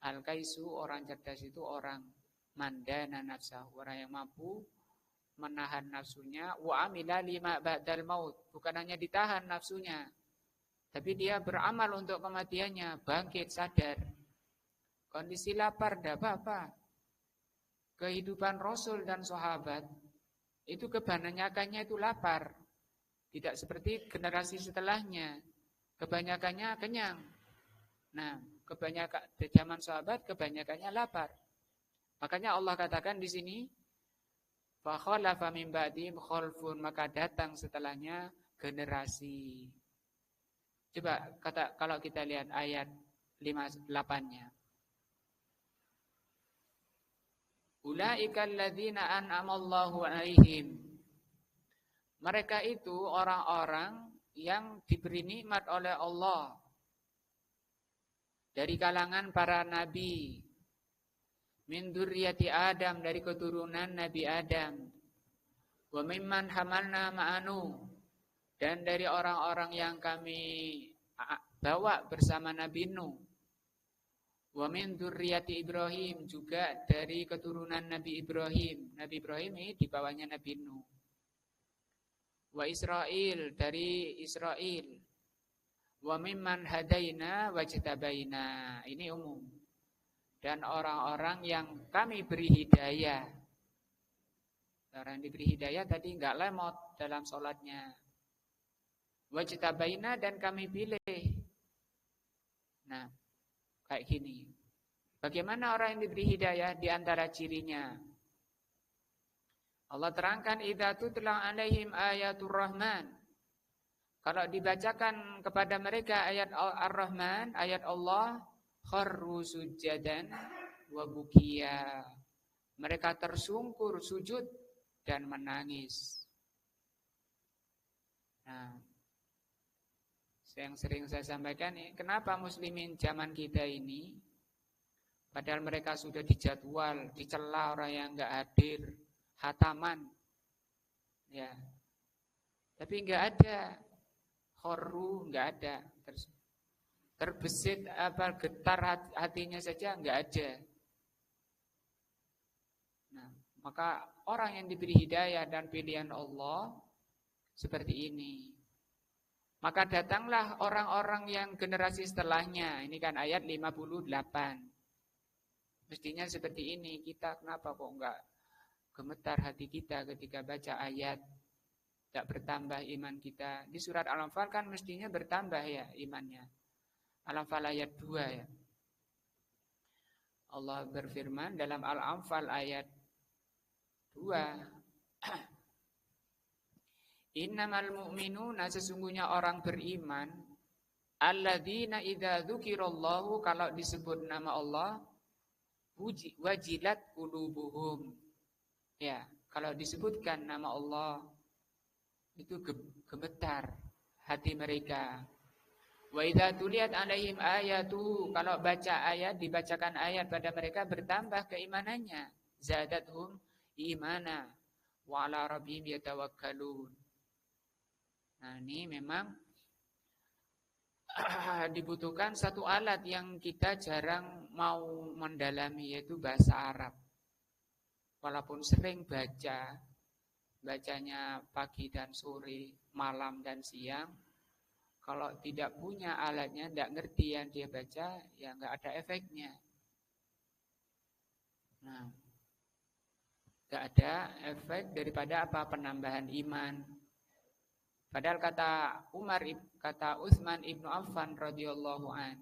Al-kaisu, orang cerdas itu orang mandana nafsahu, orang yang mampu menahan nafsunya, wa amila lima ba'dal maut, bukan hanya ditahan nafsunya, tapi dia beramal untuk kematiannya, bangkit sadar. Kondisi lapar tidak apa-apa. Kehidupan Rasul dan sahabat itu kebanyakannya itu lapar. Tidak seperti generasi setelahnya, kebanyakannya kenyang. Nah, kebanyakan di zaman sahabat kebanyakannya lapar. Makanya Allah katakan di sini, Fa khalafa min ba'dihim khalfun, maka datang setelahnya generasi. Coba kalau kita lihat ayat 58-nya. Ulaika alladzina an'amallahu 'alaihim. Mereka itu orang-orang yang diberi nikmat oleh Allah dari kalangan para nabi, min dzurriyyati Adam, dari keturunan Nabi Adam, wa mimman hamalna ma'anu, dan dari orang-orang yang kami bawa bersama Nabi Nuh, wa min dzurriyyati Ibrahim, juga dari keturunan Nabi Ibrahim. Nabi Ibrahim ini di bawahnya Nabi Nuh. Wa Israil, dari Israil, wa mimman hadaina wajtabaina, ini umum, dan orang-orang yang kami beri hidayah. Orang yang diberi hidayah tadi enggak lemot dalam sholatnya. Wajtabaina, dan kami pilih. Nah, kayak gini. Bagaimana orang yang diberi hidayah? Di antara cirinya, Allah terangkan, idza tutla alaihim ayatur rahman, kalau dibacakan kepada mereka ayat Ar-Rahman, ayat Allah, kharru sujadan wa bukiya, mereka tersungkur sujud dan menangis. Nah, yang sering saya sampaikan, kenapa muslimin zaman kita ini, padahal mereka sudah dijadwal, dicela orang yang enggak hadir, khataman, ya, tapi enggak ada khorru, enggak ada, terbesit apa getar hatinya saja enggak ada. Nah, maka orang yang diberi hidayah dan pilihan Allah seperti ini. Maka datanglah orang-orang yang generasi setelahnya. Ini kan ayat 58. Mestinya seperti ini. Kita kenapa kok enggak gemetar hati kita ketika baca ayat, tidak bertambah iman kita. Di surat Al-Anfal kan mestinya bertambah ya imannya. Al-Anfal ayat 2 ya. Allah berfirman dalam Al-Anfal ayat 2. Innamal mu'minuna, sesungguhnya orang beriman, alladzina idza dzukirallahu, kalau disebut nama Allah, wajilat qulubuhum. Ya, kalau disebutkan nama Allah itu gemetar hati mereka. Wa idza tuliyat alaihim ayatu, kalau baca ayat, dibacakan ayat pada mereka, bertambah keimanannya. Zadathum imana wa ala rabbihim yatawakkalun. Nah, ini memang dibutuhkan satu alat yang kita jarang mau mendalami, yaitu bahasa Arab. Walaupun sering bacanya pagi dan sore, malam dan siang, kalau tidak punya alatnya, tidak ngerti yang dia baca, ya nggak ada efeknya. Nah, nggak ada efek daripada apa? Penambahan iman. Padahal kata Utsman ibnu Affan radhiyallahu an,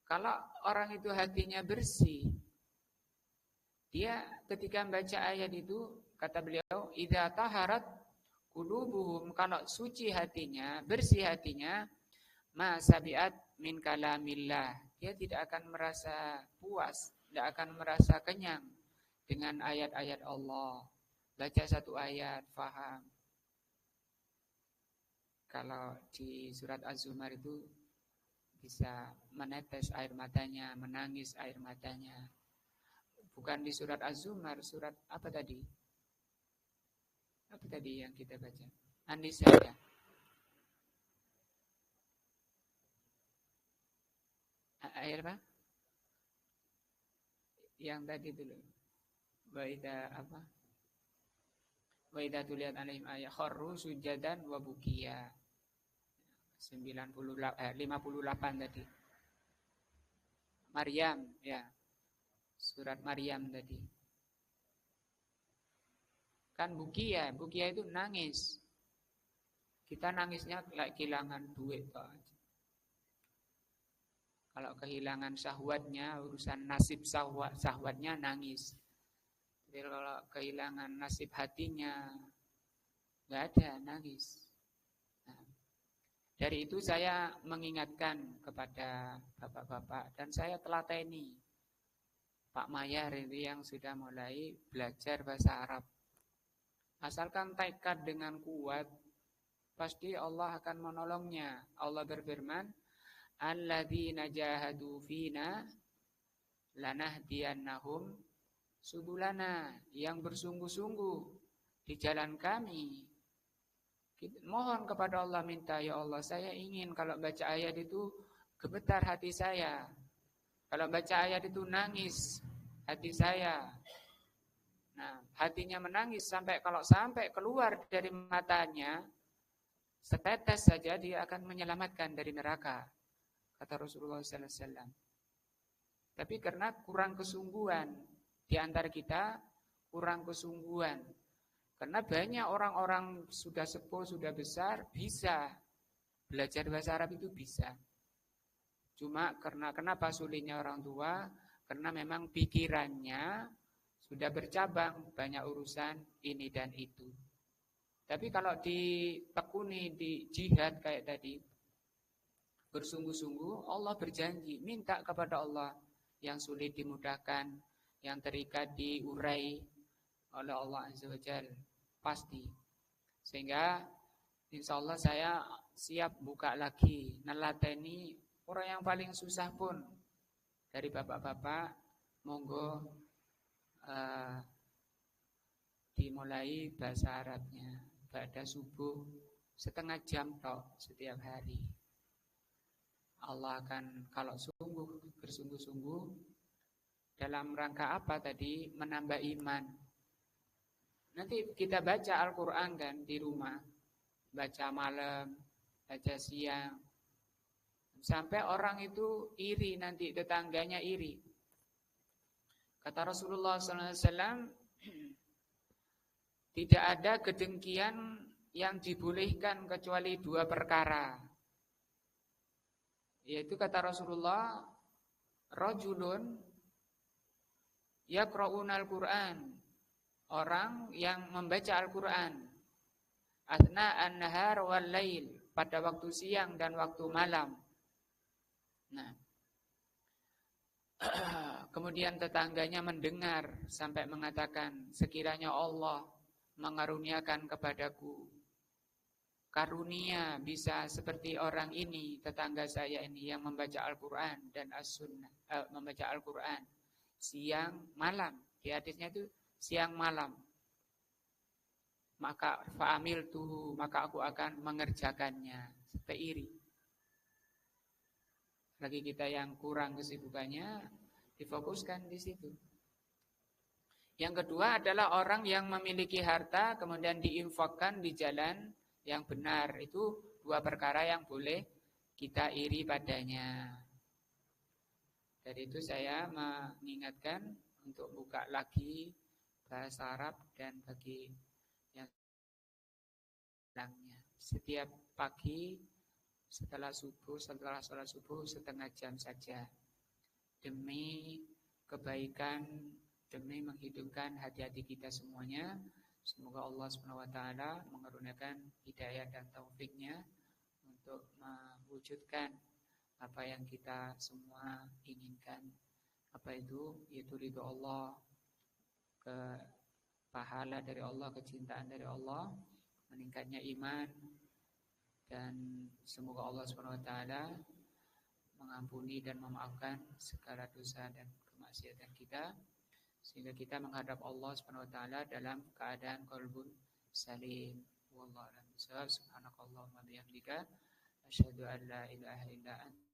kalau orang itu hatinya bersih, dia ketika membaca ayat itu, kata beliau, idza taharat qulubuhum, kalau suci hatinya, bersih hatinya, ma sabiat min kalamillah, dia tidak akan merasa puas, tidak akan merasa kenyang dengan ayat-ayat Allah. Baca satu ayat, faham. Kalau di surat Az-Zumar itu bisa menetes air matanya, menangis air matanya. Bukan di surat Az-Zumar, surat apa tadi? Apa tadi yang kita baca? An-Nisa ya. Air apa? Yang tadi dulu. Waida apa? Waida tuliyat alaihim ayat kharru sujadan wa bukiya. 58 tadi. Maryam ya. Surat Maryam tadi. Kan bukia itu nangis. Kita nangisnya kehilangan duit Pak. Kalau kehilangan syahwatnya, urusan nasib syahwatnya nangis. Jadi kalau kehilangan nasib hatinya, nggak ada nangis. Nah, dari itu saya mengingatkan kepada bapak-bapak dan saya telateni Pak Mayar ini yang sudah mulai belajar bahasa Arab. Asalkan tekad dengan kuat, pasti Allah akan menolongnya. Allah berfirman, alladzina jahadu fina lanahdiyannahum subulana, yang bersungguh-sungguh di jalan kami. Mohon kepada Allah, minta, ya Allah, saya ingin kalau baca ayat itu gemetar hati saya. Kalau baca ayat itu nangis hati saya. Nah, hatinya menangis sampai keluar dari matanya, setetes saja dia akan menyelamatkan dari neraka, kata Rasulullah sallallahu alaihi wasallam. Tapi karena kurang kesungguhan di antara kita, kurang kesungguhan. Karena banyak orang-orang sudah sepuh, sudah besar, bisa belajar bahasa Arab itu bisa. Cuma karena kenapa sulitnya orang tua? Karena memang pikirannya sudah bercabang, banyak urusan ini dan itu. Tapi kalau ditekuni di jihad kayak tadi, bersungguh-sungguh, Allah berjanji, minta kepada Allah yang sulit dimudahkan, yang terikat diurai oleh Allah Azza wa Jalla, pasti. Sehingga insya Allah saya siap buka lagi, nelateni orang yang paling susah pun dari bapak-bapak, monggo dimulai bahasa Arabnya pada subuh setengah jam tok setiap hari. Allah akan kalau bersungguh-sungguh dalam rangka apa tadi? Menambah iman. Nanti kita baca Al-Quran kan di rumah, baca malam, baca siang, sampai orang itu iri, nanti tetangganya iri. Kata Rasulullah SAW, tidak ada kedengkian yang dibolehkan kecuali dua perkara. Yaitu kata Rasulullah, rajulun yaqra'unal Qur'an, orang yang membaca Al-Quran, asna an-nahar wal lail, pada waktu siang dan waktu malam. Nah, kemudian tetangganya mendengar sampai mengatakan, sekiranya Allah mengaruniakan kepadaku karunia bisa seperti orang ini, tetangga saya ini yang membaca Al-Quran dan As-Sunnah, membaca Al-Quran siang malam. Di hadisnya itu siang malam. Maka fa'amil tuh, maka aku akan mengerjakannya. Sampai iri. Lagi kita yang kurang kesibukannya, difokuskan di situ. Yang kedua adalah orang yang memiliki harta kemudian diinfakkan di jalan yang benar. Itu dua perkara yang boleh kita iri padanya. Dari itu saya mengingatkan untuk buka lagi bahasa Arab dan bagi yang hilangnya. Setiap pagi setelah sholat subuh setengah jam saja. Demi kebaikan, demi menghidupkan hati-hati kita semuanya. Semoga Allah SWT mengaruniakan hidayah dan taufiknya untuk mewujudkan apa yang kita semua inginkan. Apa itu? Yaitu ridho Allah, pahala dari Allah, kecintaan dari Allah, meningkatnya iman, dan semoga Allah SWT mengampuni dan memaafkan segala dosa dan kemaksiatan kita, sehingga kita menghadap Allah SWT dalam keadaan qalbun salim. Wallahu a'lam bishawab. Subhanakallahumma bihamdika asyhadu an la ilaha illa anta